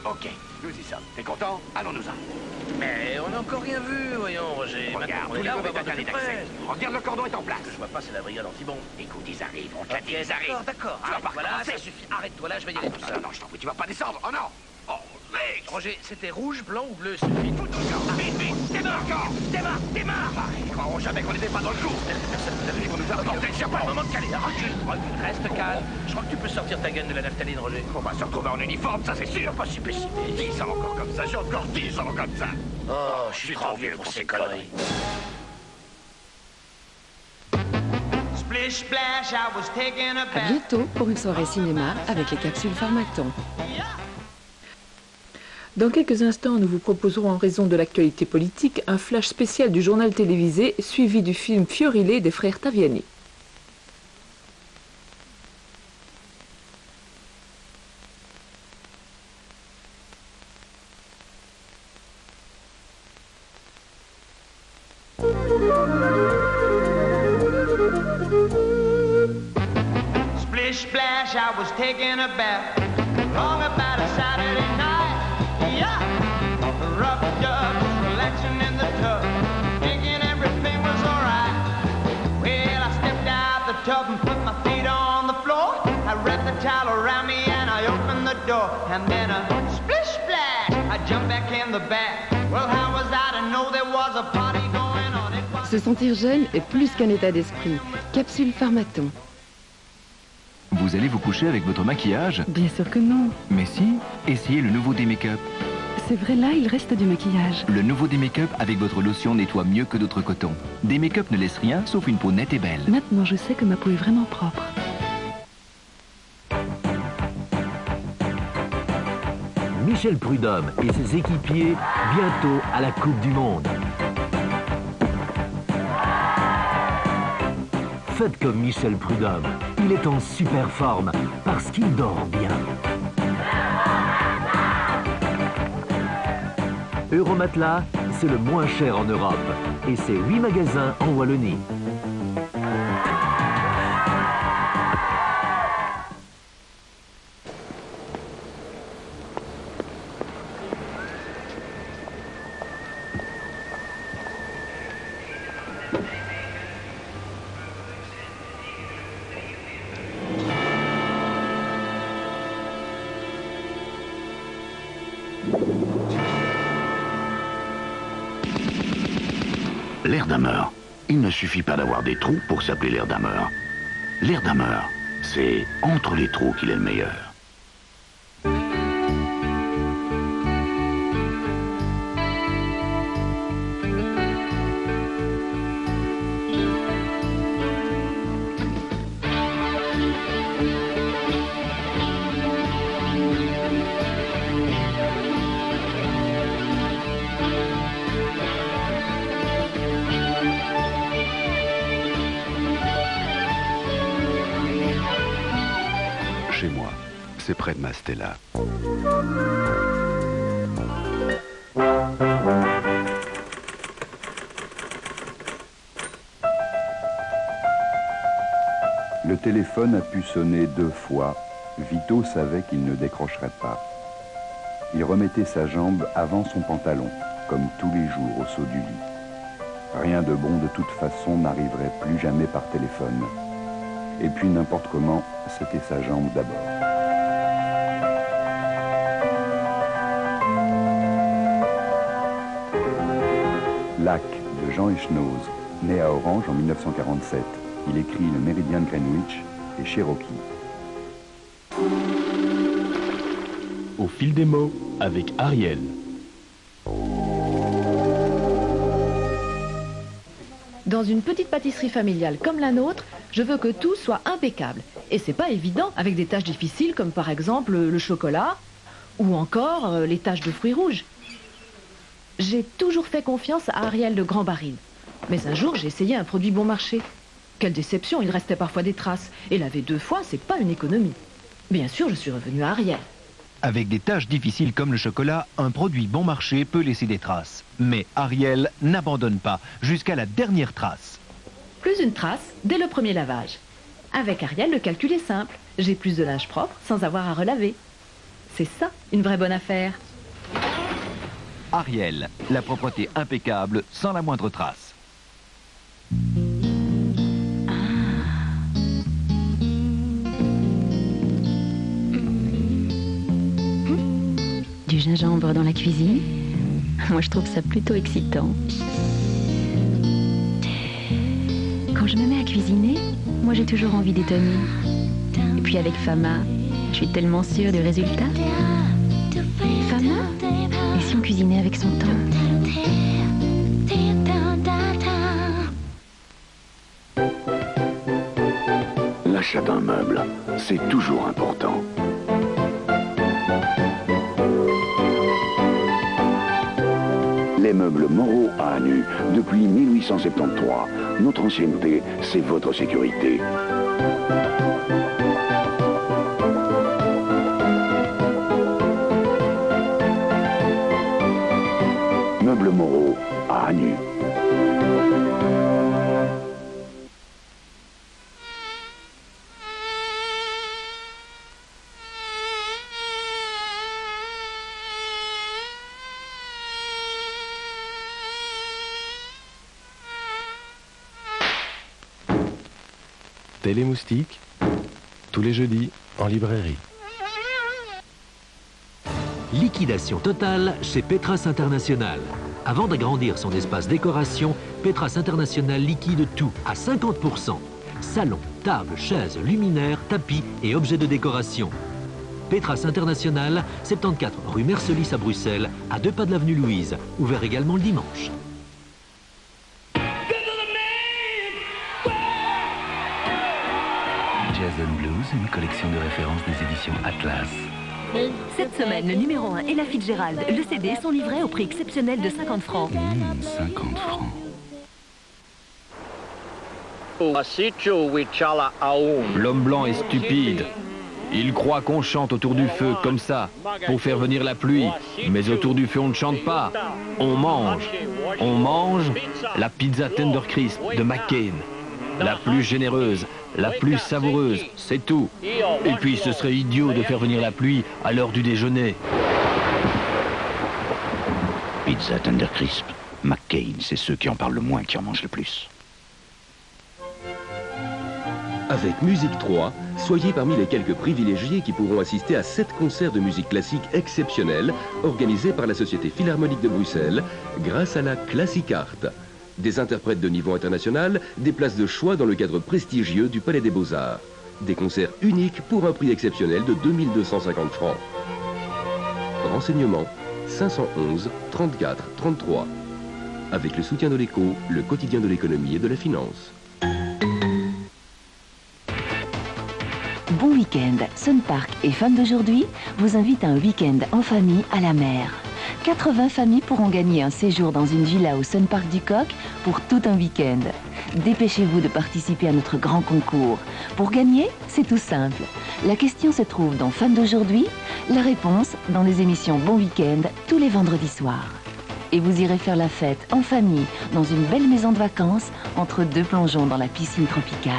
Ok, nous y sommes. T'es content? Allons-nous-en. Mais on n'a encore rien vu, voyons, Roger. Regarde, on est là, on va voir de d'accès. plus près. Regarde, le cordon est en place. Ce que je vois pas, c'est la brigade anti-bombe. Écoute, ils arrivent, on te l'a dit, ils arrivent. D'accord. Tu vas pas Voilà, recommencer. ça suffit. Arrête-toi là, je vais y aller tout seul. Non, je t'en prie, tu vas pas descendre. Oh non. Oh, mec. Roger, c'était rouge, blanc ou bleu, suffit. Vite, démarre. Ils croiront jamais qu'on n'était pas dans le coup. Personne ne Ils vont nous apporter le chapeau. Un moment de caler, recule, reste calme. Je crois que tu peux sortir ta gaine de la naphtaline, Roger. On va se retrouver en uniforme, ça c'est sûr. Pas si pessimiste. 10 ans encore comme ça, j'ai encore 10 ans comme ça. Oh, je suis trop vieux pour ces conneries. Splish splash, I was taking a À bath. bientôt pour une soirée cinéma avec les capsules Pharmacton. Dans quelques instants, nous vous proposerons en raison de l'actualité politique un flash spécial du journal télévisé suivi du film Fiorilé des frères Taviani. Splish splash, I was taking a bath. Wrong about a Saturday night. Yeah. Rubbed up, relaxing in the tub. Thinking everything was alright. Well, I stepped out the tub and put my feet on the floor. I wrapped the towel around me and I opened the door. And then a splish splash, I jumped back in the bath. Well, how was I to know there was a party going on? It was Se sentir jeune est plus qu'un état d'esprit. Capsule Pharmacton. Vous allez vous coucher avec votre maquillage? Bien sûr que non. Mais si, essayez le nouveau D-Make-up. C'est vrai, là, il reste du maquillage. Le nouveau D-Make-up avec votre lotion nettoie mieux que d'autres cotons. D-Make-up ne laisse rien sauf une peau nette et belle. Maintenant, je sais que ma peau est vraiment propre. Michel Prudhomme et ses équipiers bientôt à la Coupe du Monde. Faites comme Michel Prudhomme. Il est en super forme parce qu'il dort bien. Euromatelas, c'est le moins cher en Europe et c'est 8 magasins en Wallonie. L'Erdammer. Il ne suffit pas d'avoir des trous pour s'appeler l'Erdammer. L'Erdammer, c'est entre les trous qu'il est le meilleur. Chez moi, c'est près de ma Stella. Le téléphone a pu sonner 2 fois. Vito savait qu'il ne décrocherait pas. Il remettait sa jambe avant son pantalon, comme tous les jours au saut du lit. Rien de bon de toute façon n'arriverait plus jamais par téléphone. Et puis n'importe comment, c'était sa jambe d'abord. Lac de Jean Echenoz, né à Orange en 1947. Il écrit Le Méridien de Greenwich et Cherokee. Au fil des mots, avec Ariel. Dans une petite pâtisserie familiale comme la nôtre, je veux que tout soit impeccable. Et c'est pas évident avec des tâches difficiles comme par exemple le chocolat ou encore les taches de fruits rouges. J'ai toujours fait confiance à Ariel de Grand Baril. Mais un jour, j'ai essayé un produit bon marché. Quelle déception, il restait parfois des traces. Et laver 2 fois, c'est pas une économie. Bien sûr, je suis revenue à Ariel. Avec des tâches difficiles comme le chocolat, un produit bon marché peut laisser des traces. Mais Ariel n'abandonne pas jusqu'à la dernière trace. Plus une trace dès le premier lavage. Avec Ariel, le calcul est simple. J'ai plus de linge propre sans avoir à relaver. C'est ça, une vraie bonne affaire. Ariel, la propreté impeccable, sans la moindre trace. Du gingembre dans la cuisine, moi je trouve ça plutôt excitant. Quand je me mets à cuisiner, moi j'ai toujours envie d'étonner. Et puis avec Fama, je suis tellement sûre du résultat. Fama, et si on cuisinait avec son temps? L'achat d'un meuble, c'est toujours important. Les meubles Moreau à Anu, depuis 1873. Notre ancienneté, c'est votre sécurité. Meubles Moreau à Anu. Télémoustique, tous les jeudis en librairie. Liquidation totale chez Petras International. Avant d'agrandir son espace décoration, Petras International liquide tout à 50%. Salon, tables, chaises, luminaires, tapis et objets de décoration. Petras International, 74 rue Mercelis à Bruxelles, à 2 pas de l'avenue Louise, ouvert également le dimanche. Jazz & Blues, une collection de références des éditions Atlas. Cette semaine, le numéro 1 Ella Fitzgerald. Le CD sont livrés au prix exceptionnel de 50 francs. 50 francs. L'homme blanc est stupide. Il croit qu'on chante autour du feu comme ça, pour faire venir la pluie. Mais autour du feu, on ne chante pas. On mange. On mange la pizza Tender Crisp de McCain. La plus généreuse, la plus savoureuse, c'est tout. Et puis ce serait idiot de faire venir la pluie à l'heure du déjeuner. Pizza Tender Crisp. McCain, c'est ceux qui en parlent le moins qui en mangent le plus. Avec Musique 3, soyez parmi les quelques privilégiés qui pourront assister à 7 concerts de musique classique exceptionnels organisés par la Société Philharmonique de Bruxelles grâce à la Classic Art. Des interprètes de niveau international, des places de choix dans le cadre prestigieux du Palais des Beaux-Arts. Des concerts uniques pour un prix exceptionnel de 2250 francs. Renseignements 511 34 33. Avec le soutien de l'Écho, le quotidien de l'économie et de la finance. Bon week-end. Sun Park et fans d'aujourd'hui vous invitent à un week-end en famille à la mer. 80 familles pourront gagner un séjour dans une villa au Sun Park du Coq pour tout un week-end. Dépêchez-vous de participer à notre grand concours. Pour gagner, c'est tout simple. La question se trouve dans Fans d'aujourd'hui, la réponse dans les émissions Bon Week-end tous les vendredis soirs. Et vous irez faire la fête en famille dans une belle maison de vacances entre 2 plongeons dans la piscine tropicale.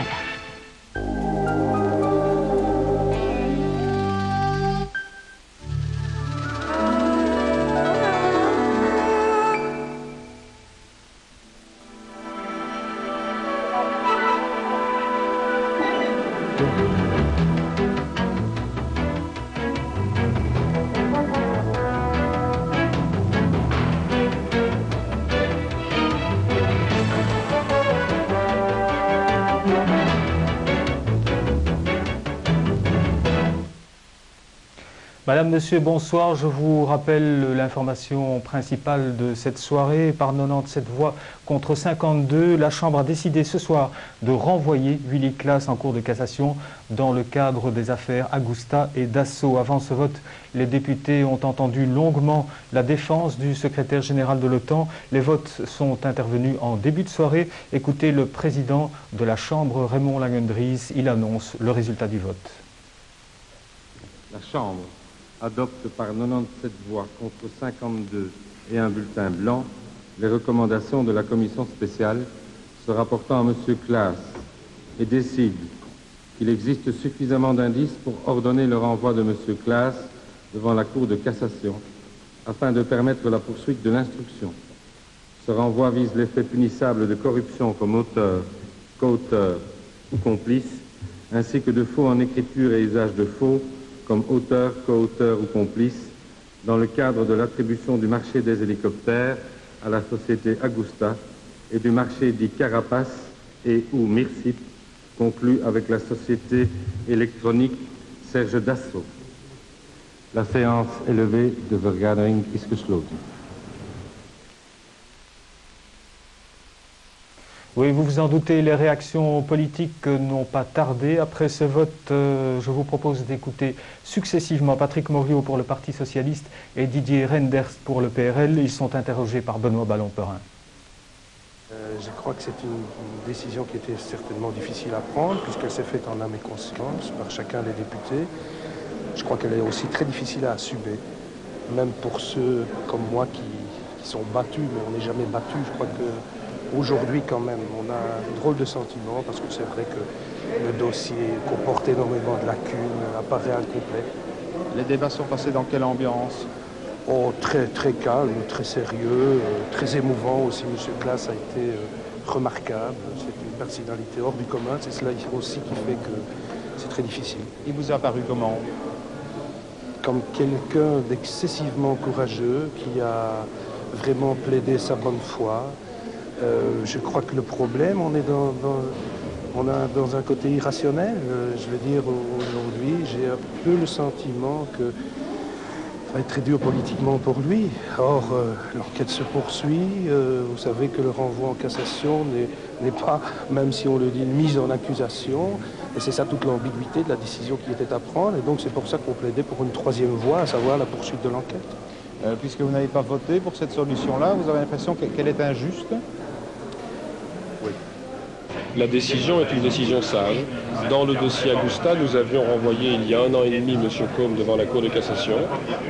Madame, Monsieur, bonsoir. Je vous rappelle l'information principale de cette soirée. Par 97 voix contre 52, la Chambre a décidé ce soir de renvoyer Willy Claes en cour de cassation dans le cadre des affaires Agusta et Dassault. Avant ce vote, les députés ont entendu longuement la défense du secrétaire général de l'OTAN. Les votes sont intervenus en début de soirée. Écoutez le président de la Chambre, Raymond Langendries. Il annonce le résultat du vote. La Chambre adopte par 97 voix contre 52 et un bulletin blanc les recommandations de la commission spéciale se rapportant à M. Claes et décide qu'il existe suffisamment d'indices pour ordonner le renvoi de M. Claes devant la Cour de cassation afin de permettre la poursuite de l'instruction. Ce renvoi vise les faits punissables de corruption comme auteur, coauteur ou complice, ainsi que de faux en écriture et usage de faux comme auteur, coauteur ou complice, dans le cadre de l'attribution du marché des hélicoptères à la société Agusta et du marché dit Carapace et ou Mirsip, conclu avec la société électronique Serge Dassault. La séance est levée, de vergadering is gesloten. Oui, vous vous en doutez, les réactions politiques n'ont pas tardé. Après ce vote, je vous propose d'écouter successivement Patrick Moriot pour le Parti Socialiste et Didier Reynders pour le PRL. Ils sont interrogés par Benoît Ballon-Perrin. Je crois que c'est une décision qui était certainement difficile à prendre, puisqu'elle s'est faite en âme et conscience par chacun des députés. Je crois qu'elle est aussi très difficile à assumer, même pour ceux comme moi qui sont battus, mais on n'est jamais battus. Je crois qu'aujourd'hui, quand même, on a un drôle de sentiment, parce que c'est vrai que le dossier comporte énormément de lacunes, apparaît incomplet. Les débats sont passés dans quelle ambiance ? Oh, très, très calme, très sérieux, très émouvant aussi. M. Claes a été remarquable. C'est une personnalité hors du commun. C'est cela aussi qui fait que c'est très difficile. Il vous a paru comment ? Comme quelqu'un d'excessivement courageux qui a vraiment plaidé sa bonne foi. Je crois que le problème, on est dans un côté irrationnel. Je veux dire, aujourd'hui, j'ai un peu le sentiment que ça va être très dur politiquement pour lui. Or, l'enquête se poursuit. Vous savez que le renvoi en cassation n'est pas, même si on le dit, une mise en accusation. Et c'est ça toute l'ambiguïté de la décision qui était à prendre. Et donc c'est pour ça qu'on plaidait pour une troisième voie, à savoir la poursuite de l'enquête. Puisque vous n'avez pas voté pour cette solution-là, vous avez l'impression qu'elle est injuste ? Oui. La décision est une décision sage. Dans le dossier Agusta, nous avions renvoyé il y a 1 an et demi M. Côme devant la Cour de cassation.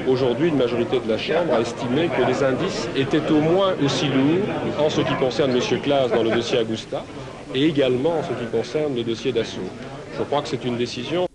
Aujourd'hui, une majorité de la Chambre a estimé que les indices étaient au moins aussi lourds en ce qui concerne M. Claes dans le dossier Agusta et également en ce qui concerne le dossier Dassault. Je crois que c'est une décision